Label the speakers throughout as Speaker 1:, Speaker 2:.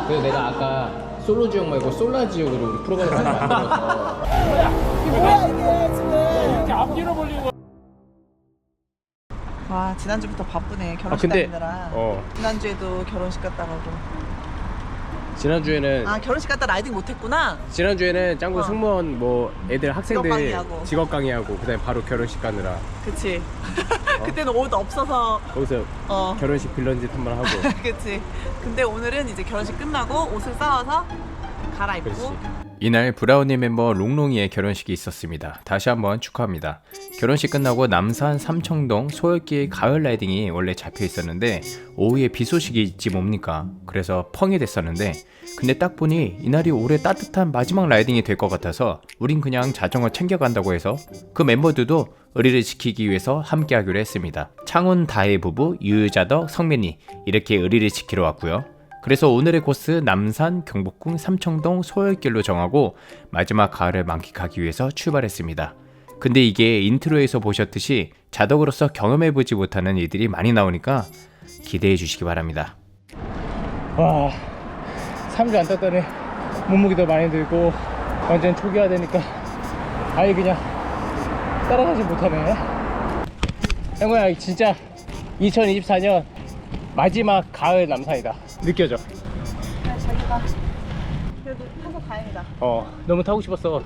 Speaker 1: 그래서 내가 아까 솔로 지옥 말고 솔라 지옥으로 우리 프로그램을 하나 만들어서
Speaker 2: 앞뒤로 벌리고.
Speaker 3: 와, 지난주부터 바쁘네. 결혼식
Speaker 1: 근데-
Speaker 3: 다니느라.
Speaker 1: 어
Speaker 3: 지난주에도 결혼식 갔다 가고.
Speaker 1: 지난주에는
Speaker 3: 결혼식 갔다 라이딩 못했구나.
Speaker 1: 짱구 승무원 뭐 애들 학생들
Speaker 3: 직업 강의하고.
Speaker 1: 직업 강의하고 그다음에 바로 결혼식 가느라
Speaker 3: 그치. 그때는 옷 없어서.
Speaker 1: 거기서 결혼식 빌런 짓 한 번 하고
Speaker 3: 그치. 근데 오늘은 이제 결혼식 끝나고 옷을 싸와서 갈아입고.
Speaker 1: 그렇지. 이날 브라우니 멤버 롱롱이의 결혼식이 있었습니다. 다시 한번 축하합니다. 결혼식 끝나고 남산 삼청동 소열길 가을 라이딩이 원래 잡혀 있었는데 오후에 비 소식이 있지 뭡니까? 그래서 펑이 됐었는데 근데 딱 보니 이날이 올해 따뜻한 마지막 라이딩이 될 것 같아서 우린 그냥 자전거 챙겨간다고 해서 그 멤버들도 의리를 지키기 위해서 함께 하기로 했습니다. 창훈 다혜 부부, 유자덕, 성민이 이렇게 의리를 지키러 왔고요. 그래서 오늘의 코스 남산, 경복궁, 삼청동, 소열길로 정하고 마지막 가을을 만끽하기 위해서 출발했습니다. 근데 이게 인트로에서 보셨듯이 자덕으로서 경험해보지 못하는 일들이 많이 나오니까 기대해 주시기 바랍니다. 와, 3주 안 땄더니 몸무게도 많이 들고 완전 초기화되니까 아예 그냥 따라가지 못하네. 형아, 진짜 2024년 마지막 가을 남산이다. 느껴져.
Speaker 3: 자기가 그래도 타서 다행이다.
Speaker 1: 너무 타고 싶었어.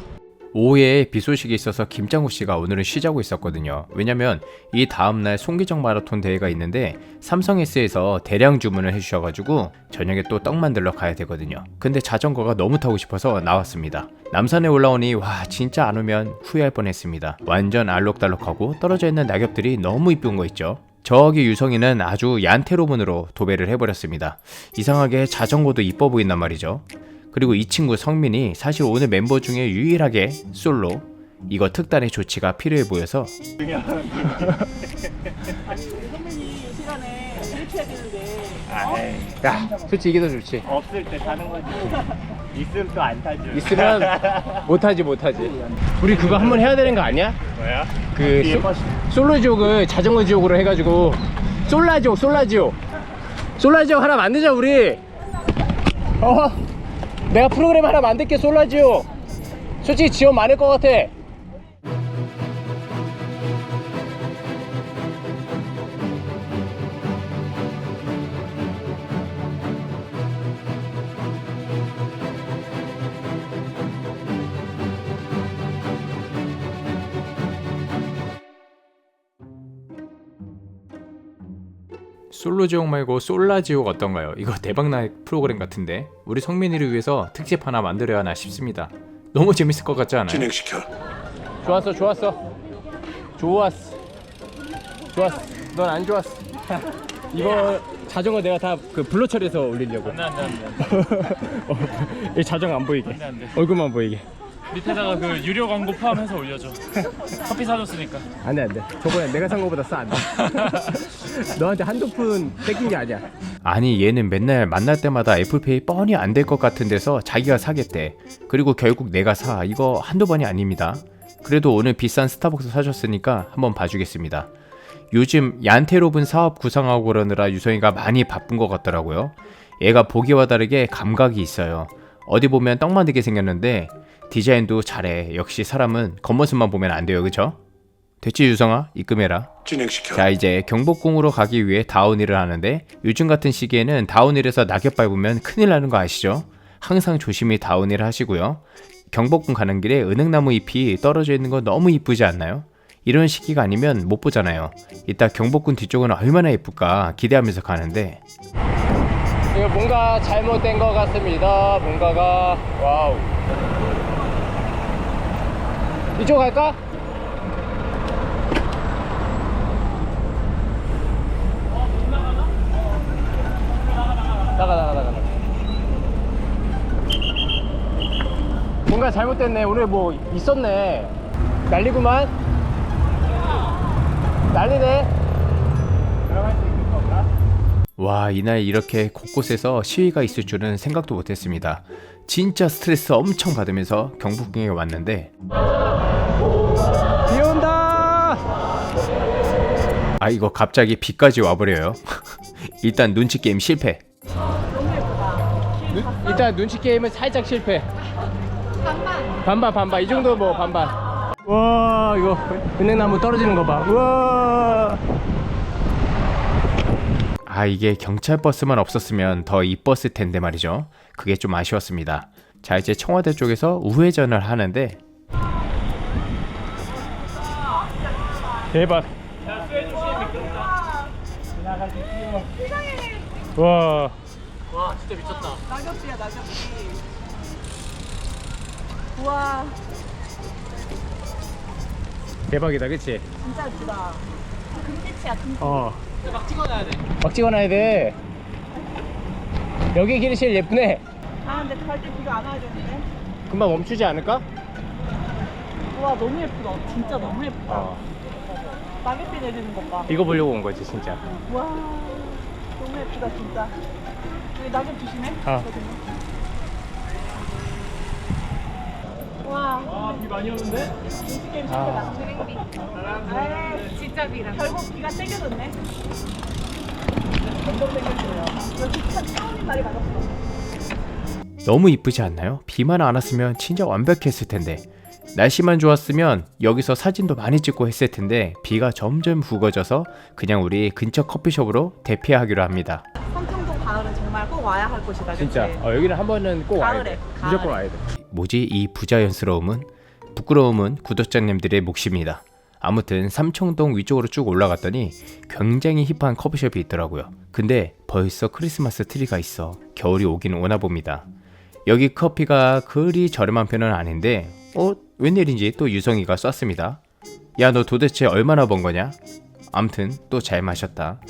Speaker 1: 오후에 비 소식이 있어서 김장우 씨가 오늘은 쉬자고 했었거든요. 왜냐면 이 다음날 송기정 마라톤 대회가 있는데 삼성S에서 대량 주문을 해주셔가지고 저녁에 또 떡 만들러 가야 되거든요. 근데 자전거가 너무 타고 싶어서 나왔습니다. 남산에 올라오니 와 진짜 안 오면 후회할 뻔했습니다. 완전 알록달록하고 떨어져 있는 낙엽들이 너무 이쁜 거 있죠. 저기 유성이는 아주 얀테로문으로 도배를 해버렸습니다. 이상하게 자전거도 이뻐 보인단 말이죠. 그리고 이 친구 성민이 사실 오늘 멤버 중에 유일하게 솔로 이거 특단의 조치가 필요해 보여서
Speaker 3: 아니 우리 선배님 이 시간에 이렇게 해야 되는데.
Speaker 1: 야 솔직히 이게 더 좋지.
Speaker 2: 없을 때 타는 거지. 있으면 또 안 타죠.
Speaker 1: 있으면 못하지. 우리 그거 한번 해야 되는 거 아니야?
Speaker 2: 뭐야?
Speaker 1: 그 솔로 지옥을 자전거 지옥으로 해가지고 솔라 지옥 하나 만들자 우리. 내가 프로그램 하나 만들게. 솔라 지옥 솔직히 지원 많을 것 같아. 솔로 지옥 말고 솔라 지옥 어떤가요? 이거 대박날 프로그램 같은데 우리 성민이를 위해서 특집 하나 만들어야 하나 싶습니다. 너무 재밌을 것 같지 않아요?
Speaker 4: 진행시켜.
Speaker 1: 좋았어. 넌 안 좋았어. 이거 자전거 내가 다 그 블러 처리해서 올리려고.
Speaker 2: 안돼.
Speaker 1: 이 자전거 안 보이게.
Speaker 2: 안돼.
Speaker 1: 얼굴만 보이게.
Speaker 2: 밑에다가 그 유료 광고 포함해서 올려줘. 커피 사줬으니까.
Speaker 1: 안돼. 저번에 내가 산 거보다 싸. 안돼. 너한테 한두 푼 뺏긴 게 아니야. 아니 얘는 맨날 만날 때마다 애플페이 뻔히 안 될 것 같은 데서 자기가 사겠대. 그리고 결국 내가 사. 이거 한두 번이 아닙니다. 그래도 오늘 비싼 스타벅스 사줬으니까 한번 봐주겠습니다. 요즘 얀테로분 사업 구상하고 그러느라 유성이가 많이 바쁜 것 같더라고요. 얘가 보기와 다르게 감각이 있어요. 어디 보면 떡 만들게 생겼는데 디자인도 잘해. 역시 사람은 겉모습만 보면 안 돼요. 그쵸? 됐지 유성아? 입금해라.
Speaker 4: 진행시켜.
Speaker 1: 자 이제 경복궁으로 가기 위해 다운힐을 하는데 요즘 같은 시기에는 다운힐에서 낙엽 밟으면 큰일 나는 거 아시죠? 항상 조심히 다운힐 하시고요. 경복궁 가는 길에 은행나무 잎이 떨어져 있는 거 너무 이쁘지 않나요? 이런 시기가 아니면 못 보잖아요. 이따 경복궁 뒤쪽은 얼마나 예쁠까 기대하면서 가는데 이거 뭔가 잘못된 것 같습니다. 뭔가가 와우. 이쪽 갈까? 나가. 뭔가 잘못됐네. 오늘 뭐 있었네. 난리구만. 난리네.
Speaker 2: 들어갈 수 있는 건가?
Speaker 1: 와, 이날 이렇게 곳곳에서 시위가 있을 줄은 생각도 못했습니다. 진짜 스트레스 엄청 받으면서 경복궁에 왔는데 비 온다! 아 이거 갑자기 비까지 와버려요. 일단 눈치 게임 실패. 일단 눈치 게임은 살짝 실패. 반반 이 정도 뭐 반반. 와 이거 은행나무 떨어지는 거 봐. 우와. 아 이게 경찰 버스만 없었으면 더 이뻤을 텐데 말이죠. 그게 좀 아쉬웠습니다. 자 이제 청와대 쪽에서 우회전을 하는데 대박. 와.
Speaker 2: 와 진짜 미쳤다.
Speaker 3: 낙엽이야 낙엽이. 우와
Speaker 1: 대박이다 그치?
Speaker 3: 진짜 예쁘다. 금빛이야 금빛.
Speaker 2: 막 찍어놔야 돼.
Speaker 1: 막 찍어놔야 돼. 여기 길이 제일 예쁘네.
Speaker 3: 아 근데 갈 때 비가 안 와야 되는데.
Speaker 1: 금방 멈추지 않을까?
Speaker 3: 우와 너무 예쁘다. 진짜 너무 예쁘다. 낙엽비 내리는 것 봐.
Speaker 1: 이거 보려고 온 거지 진짜.
Speaker 3: 와 너무 예쁘다 진짜. 여기 낙엽 조심해. 와.
Speaker 2: 비 많이 오는데?
Speaker 3: 눈치 게임 실패다. 아 진짜 비라. 결국 비가 땡겨졌네. 완전 땡겨져요. 여기 참 처음인 말이 맞았어.
Speaker 1: 너무 이쁘지 않나요? 비만 안 왔으면 진짜 완벽했을 텐데. 날씨만 좋았으면 여기서 사진도 많이 찍고 했을 텐데 비가 점점 북어져서 그냥 우리 근처 커피숍으로 대피하기로 합니다.
Speaker 3: 성평동 가을은 정말 꼭 와야 할 곳이다. 그치?
Speaker 1: 진짜 여기는 한 번은 꼭 와야
Speaker 3: 가을에,
Speaker 1: 돼.
Speaker 3: 가을에.
Speaker 1: 무조건 와야 돼. 뭐지 이 부자연스러움은? 부끄러움은 구독자님들의 몫입니다. 아무튼 삼청동 위쪽으로 쭉 올라갔더니 굉장히 힙한 커피숍이 있더라고요. 근데 벌써 크리스마스 트리가 있어. 겨울이 오긴 오나 봅니다. 여기 커피가 그리 저렴한 편은 아닌데 웬일인지 또 유성이가 쐈습니다. 야 너 도대체 얼마나 번 거냐? 암튼 또 잘 마셨다.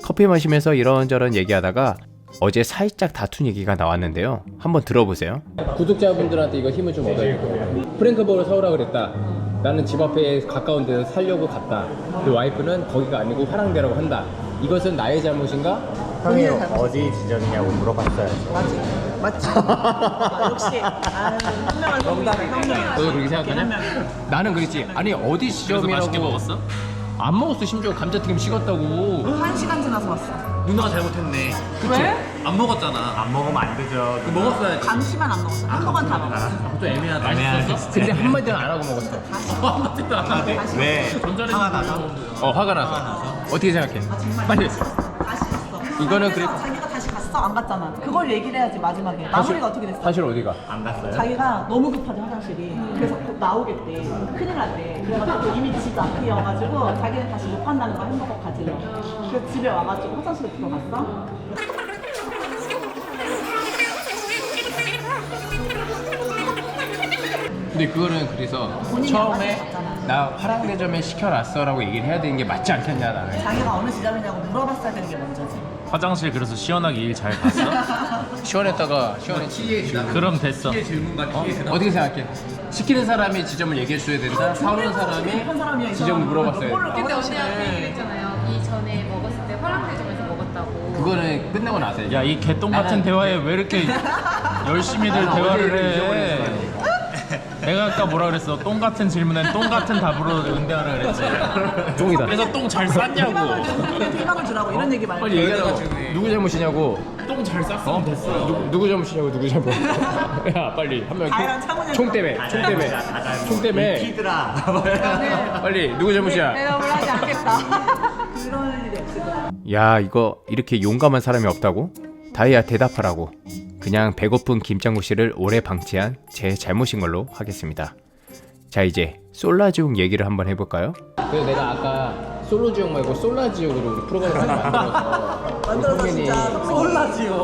Speaker 1: 커피 마시면서 이런저런 얘기하다가 어제 살짝 다툰 얘기가 나왔는데요. 한번 들어보세요. 구독자분들한테 이거 힘을 좀 얻어야 돼. 프랭크버를 사오라 그랬다. 나는 집 앞에 가까운 데서 살려고 갔다. 그 와이프는 거기가 아니고 화랑대라고 한다. 이것은 나의 잘못인가?
Speaker 4: 형이 어디 지점이냐고 물어봤어야죠.
Speaker 3: 맞지? 아, 역시 현명한 현명해.
Speaker 1: 너도 그렇게 생각하냐? 나는 그랬지. 아니 어디
Speaker 2: 그래서
Speaker 1: 시점이라고.
Speaker 2: 맛있게 먹었어?
Speaker 1: 안 먹었어. 심지어 감자튀김 식었다고.
Speaker 3: 1시간 지나서 왔어.
Speaker 2: 누나가 잘못했네.
Speaker 3: 왜?
Speaker 2: 안 먹었잖아.
Speaker 4: 안 먹으면 안 되죠.
Speaker 2: 먹었어야지.
Speaker 3: 감시만 안 먹었어. 햄버거는 다 먹었어.
Speaker 2: 또 애매하다.
Speaker 4: 애매하지.
Speaker 1: 근데 한마디는 안 하고 먹었어.
Speaker 2: 한마디도 안 하네.
Speaker 4: 왜?
Speaker 2: 전자레인지
Speaker 4: 화가 나서?
Speaker 1: 화가 나서. 어떻게 생각해? 빨리.
Speaker 3: 다시 갔어.
Speaker 1: 이거는
Speaker 3: 그래서
Speaker 1: 그래-
Speaker 3: 자기가 다시 갔어? 안 갔잖아. 그걸 얘기를 해야지 마지막에. 마무리가 어떻게 됐어?
Speaker 1: 사실 어디가?
Speaker 4: 안 갔어요?
Speaker 3: 자기가 너무 급하대 화장실이. 그래서 곧 나오겠대. 큰일 났대. 그래가지고 이미 집 앞이어가지고 자기는 다시 못 간다는 거야. 햄버거 가지러. 그래서 집에 와가지고 화장실에 들어갔어.
Speaker 1: 근데 그거는 그래서
Speaker 3: 본인이
Speaker 1: 처음에
Speaker 3: 안 갔잖아.
Speaker 1: 나 화랑대점에 시켜놨어라고 얘기를 해야 되는 게 맞지 않겠냐 나는.
Speaker 3: 자기가 어느 지점이냐고 물어봤어야 되는 게 먼저지.
Speaker 2: 화장실 그래서 시원하게 일 잘 봤어?
Speaker 1: 시원했다가 시원했지.
Speaker 2: 그럼 됐어.
Speaker 1: 어떻게 생각해? 시키는 사람이 지점을 얘기해 줘야 된다. 사오는 사람이 지점을 물어봤어야 된다.
Speaker 5: 근데 언니한테 얘기했잖아요. 이전에 먹었을 때 화랑대점에서 먹었다고.
Speaker 1: 그거는 끝내고 나서 얘기해.
Speaker 2: 야 이 개똥 같은 대화에 왜 이렇게 열심히들 대화를 해? 내가 아까 뭐라 그랬어? 똥 같은 질문엔 똥 같은 답으로 응대하라 그랬지.
Speaker 1: 똥이다.
Speaker 2: 그래서 똥 잘 쌌냐고.
Speaker 3: 희망을 주라고 이런 얘기 말고.
Speaker 1: 빨리 얘기하라고. 누구 잘못이냐고.
Speaker 2: 똥 잘 쌌으면 됐어.
Speaker 1: 누구 잘못이냐고 누구 잘못. 야 빨리 한 명.
Speaker 3: 다혜랑 창훈이
Speaker 1: 총 때문에. 총 때문에.
Speaker 4: 피드라.
Speaker 1: 빨리 누구 잘못이야?
Speaker 5: 대답을 하지 않겠다.
Speaker 3: 그런 일이 없을 거야.
Speaker 1: 야 이거 이렇게 용감한 사람이 없다고? 다이아 대답하라고. 그냥 배고픈 김장구씨를 오래 방치한 제 잘못인 걸로 하겠습니다. 자 이제 솔라지옥 얘기를 한번 해볼까요? 그래서 내가 아까 솔로지옥 말고 솔라지옥으로 우리 프로그램을
Speaker 3: 만들어서 진짜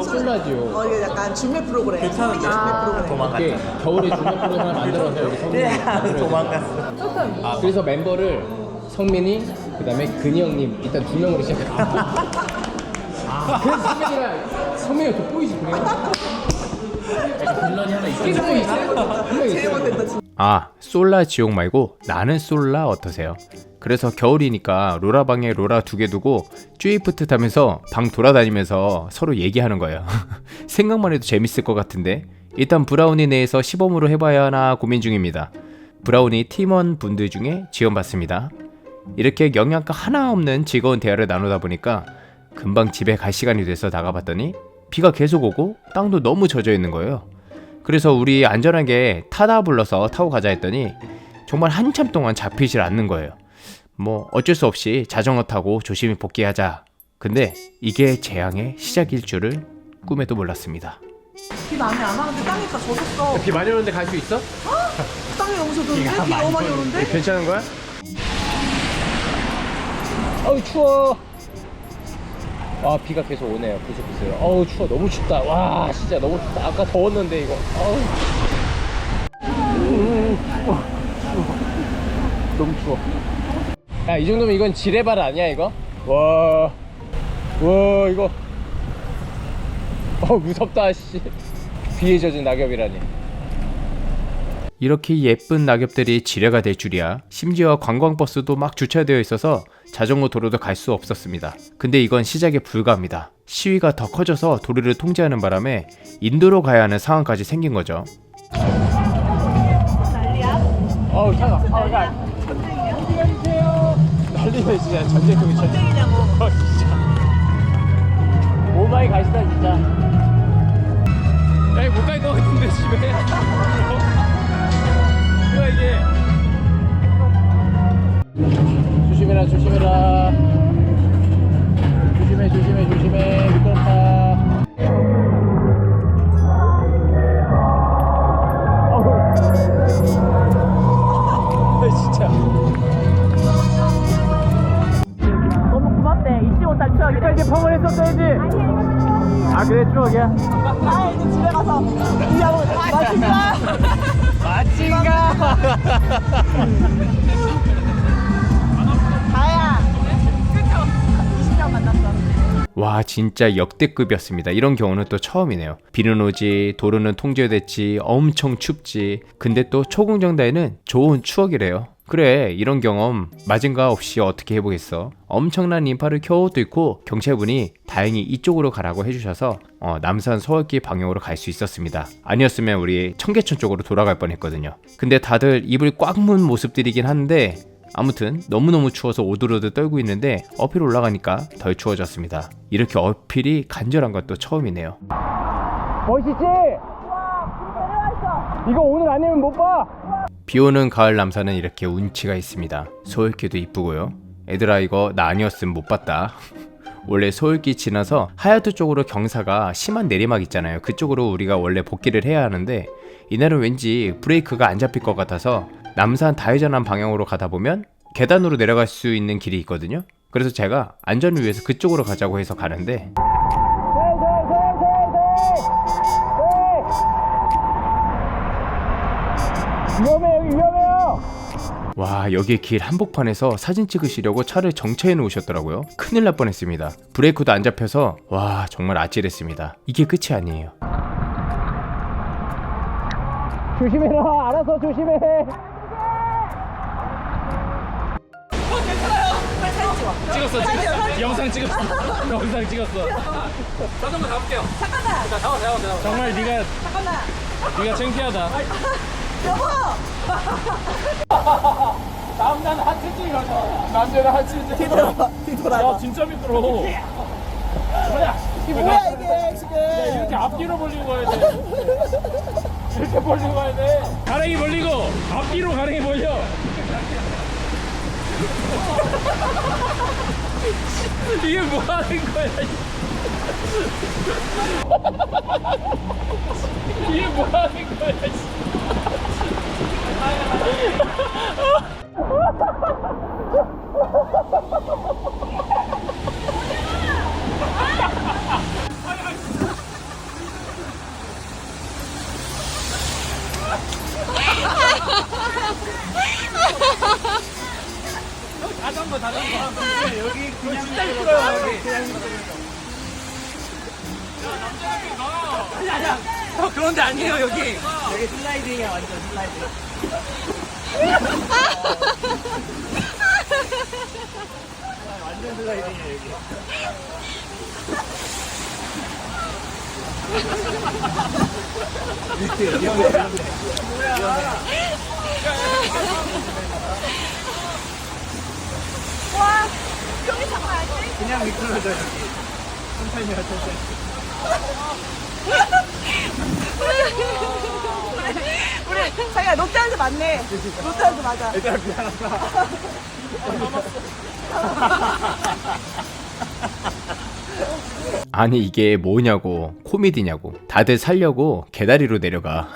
Speaker 1: 솔라지옥
Speaker 3: 이게 약간 준비 프로그램. 괜찮은데? 준비 프로그램.
Speaker 1: 이렇게 겨울에 중간 프로그램을 만들어서 여기 성민이
Speaker 4: 도망갔어.
Speaker 1: 아 그래서 멤버를 성민이 그다음에 근이 형님 일단 두 명으로 시작했어. 그래서 성민이가 돋보이지 그래요? 빌런이 하나 있어. 아 솔라 지옥 말고 나는 솔라 어떠세요? 그래서 겨울이니까 로라방에 로라 2개 두고 쭈이프트 타면서 방 돌아다니면서 서로 얘기하는 거예요. 생각만 해도 재밌을 것 같은데 일단 브라우니 내에서 시범으로 해봐야 하나 고민 중입니다. 브라우니 팀원 분들 중에 지원받습니다. 이렇게 영양가 하나 없는 즐거운 대화를 나누다 보니까 금방 집에 갈 시간이 돼서 나가봤더니 비가 계속 오고 땅도 너무 젖어 있는 거예요. 그래서 우리 안전하게 타다 불러서 타고 가자 했더니 정말 한참 동안 잡히질 않는 거예요. 뭐 어쩔 수 없이 자전거 타고 조심히 복귀하자. 근데 이게 재앙의 시작일 줄을 꿈에도 몰랐습니다.
Speaker 3: 비 많이 안 와는데 땅이니까 젖었어.
Speaker 1: 비 많이 오는데 갈 수 있어?
Speaker 3: 땅이 너무 젖었는데? 비 너무 많이 오는데?
Speaker 1: 괜찮은 거야? 어우 추워. 아 비가 계속 오네요. 부슬부슬. 어우 추워. 너무 춥다. 와 진짜 너무 춥다. 아까 더웠는데 이거. 어우. 너무 추워. 야 이 정도면 이건 지뢰발 아니야 이거? 와 이거. 무섭다 씨. 비에 젖은 낙엽이라니. 이렇게 예쁜 낙엽들이 지뢰가 될 줄이야. 심지어 관광버스도 막 주차되어 있어서 자전거 도로도 갈 수 없었습니다. 근데 이건 시작에 불과합니다. 시위가 더 커져서 도로를 통제하는 바람에 인도로 가야 하는 상황까지 생긴 거죠.
Speaker 3: 난리야?
Speaker 1: 어우 차가. 난리네 진짜. 전쟁통이
Speaker 3: 땡이냐고.
Speaker 1: 진짜. 오마이 가시다 진짜. 야 못 갈 것 같은데 집에. 뭐야 이게. 조심해라 조심해라. 조심해 미끄럽다. 진짜.
Speaker 3: 너무 고맙대. 잊지 못할 추억이래.
Speaker 1: 이제 펑을 했었어야지. 아 그래 추억이야?
Speaker 3: 아 이제 집에 가서 이하고 맛있다.
Speaker 1: 마친가.
Speaker 3: 다야. 그쵸? 20년 만났어.
Speaker 1: 와 진짜 역대급이었습니다. 이런 경우는 또 처음이네요. 비는 오지, 도로는 통제됐지, 엄청 춥지. 근데 또 초궁정다에는 좋은 추억이래요. 그래 이런 경험 마징가 없이 어떻게 해보겠어. 엄청난 인파를 겨우 뚫고 경찰분이 다행히 이쪽으로 가라고 해주셔서 남산 서울길 방향으로 갈 수 있었습니다. 아니었으면 우리 청계천 쪽으로 돌아갈 뻔했거든요. 근데 다들 입을 꽉 문 모습들이긴 한데 아무튼 너무너무 추워서 오들오들 떨고 있는데 어필 올라가니까 덜 추워졌습니다. 이렇게 어필이 간절한 것도 처음이네요. 멋있지? 이거 오늘 아니면 못 봐. 비오는 가을 남산은 이렇게 운치가 있습니다. 서울길도 이쁘고요. 얘들아 이거 나 아니었으면 못 봤다. 원래 서울길 지나서 하얏트 쪽으로 경사가 심한 내리막 있잖아요. 그쪽으로 우리가 원래 복귀를 해야 하는데 이날은 왠지 브레이크가 안 잡힐 것 같아서 남산 다회전한 방향으로 가다 보면 계단으로 내려갈 수 있는 길이 있거든요. 그래서 제가 안전을 위해서 그쪽으로 가자고 해서 가는데 위험해요. 와 여기 길 한복판에서 사진 찍으시려고 차를 정차해 놓으셨더라고요. 큰일 날 뻔했습니다. 브레이크도 안 잡혀서 와 정말 아찔했습니다. 이게 끝이 아니에요. 조심해라. 알아서 조심해.
Speaker 2: 찍었어. 영상 찍었어. 자전거 잡을게요. 잠깐만. 잡아. 정말 네가 창피하다.
Speaker 3: 여보!
Speaker 2: 남자는 하체 찍어서. 남자는 하체 찍어.
Speaker 3: 뒤돌아.
Speaker 2: 야 진짜 미끄러. 뭐야?
Speaker 3: 뭐야 이게 지금?
Speaker 2: 이렇게 앞뒤로 벌리고 가야 돼. 이렇게 벌리고 가야 돼. 가랭이 벌리고 앞뒤로 가랭이 벌려. 이게 뭐 하는 거야? 이게 뭐 하는 거야? 자전거 여기 그냥 진짜 미끄러워 여기 아니야 그런데 아니에요 여기 슬라이딩이야 완전 슬라이딩 완전 슬라이딩이야 여기
Speaker 3: 와, 여기 장난 아니지?
Speaker 2: 그냥 미끄러져 여기
Speaker 3: 우리 자기가 롯데한테 맞네. 롯데한테 맞아.
Speaker 4: 얘들아 미안하다.
Speaker 1: 아니 이게 뭐냐고, 코미디냐고. 다들 살려고 개다리로 내려가.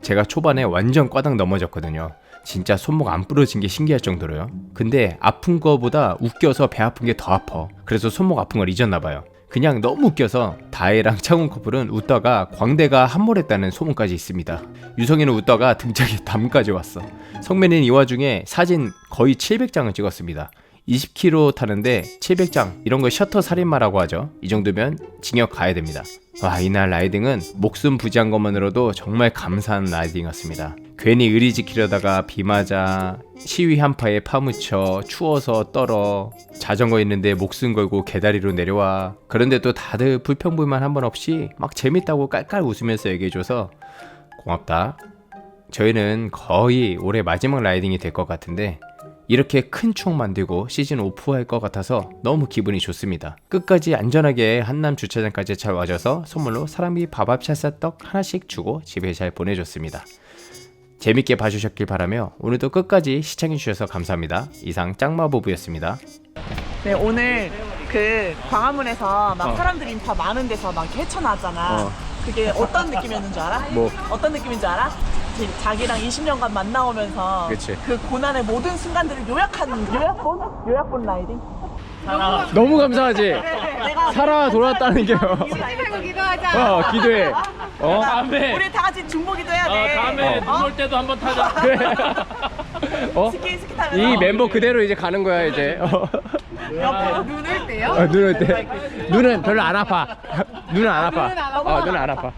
Speaker 1: 제가 초반에 완전 꽈당 넘어졌거든요. 진짜 손목 안 부러진 게 신기할 정도로요. 근데 아픈 거보다 웃겨서 배 아픈 게 더 아파. 그래서 손목 아픈 걸 잊었나 봐요. 그냥 너무 웃겨서 다혜랑 창훈 커플은 웃다가 광대가 함몰했다는 소문까지 있습니다. 유성이는 웃다가 등짝에 담까지 왔어. 성민이는 이 와중에 사진 거의 700장을 찍었습니다. 20km 타는데 700장, 이런 거 셔터 살인마라고 하죠. 이 정도면 징역 가야 됩니다. 와, 이날 라이딩은 목숨 부지한 것만으로도 정말 감사한 라이딩이었습니다. 괜히 의리 지키려다가 비 맞아, 시위 한파에 파묻혀, 추워서 떨어, 자전거 있는데 목숨 걸고 개다리로 내려와. 그런데 또 다들 불평불만 한 번 없이 막 재밌다고 깔깔 웃으면서 얘기해줘서 고맙다. 저희는 거의 올해 마지막 라이딩이 될 것 같은데 이렇게 큰 추억 만들고 시즌 오프할 것 같아서 너무 기분이 좋습니다. 끝까지 안전하게 한남 주차장까지 잘 와줘서 선물로 사람이 밥합 찰쌀떡 하나씩 주고 집에 잘 보내줬습니다. 재밌게 봐주셨길 바라며 오늘도 끝까지 시청해주셔서 감사합니다. 이상 짱마보부였습니다.
Speaker 3: 네, 오늘 그 광화문에서 막 사람들이 다 많은 데서 막 이렇게 헤쳐나왔잖아. 그게 어떤 느낌이었는 줄 알아?
Speaker 1: 뭐?
Speaker 3: 어떤 느낌인 줄 알아? 자기랑 20년간 만나오면서
Speaker 1: 그치.
Speaker 3: 그 고난의 모든 순간들을 요약본 라이딩?
Speaker 1: 너무 감사하지?
Speaker 3: 내가
Speaker 1: 살아 돌아왔다는 게요.
Speaker 5: 살고 기도하자.
Speaker 1: 기도해.
Speaker 2: 다음에
Speaker 3: 우리 다 같이 중보기도 해야 돼.
Speaker 2: 다음에 눈 올 때도 한번 타자.
Speaker 3: 스키 타면서
Speaker 1: 이 멤버 그대로 이제 가는 거야 이제.
Speaker 5: 눈을 떼요?
Speaker 1: 눈 올 때. 눈은 별로 안 아파. 눈은 안 아파. 눈은 안 아파.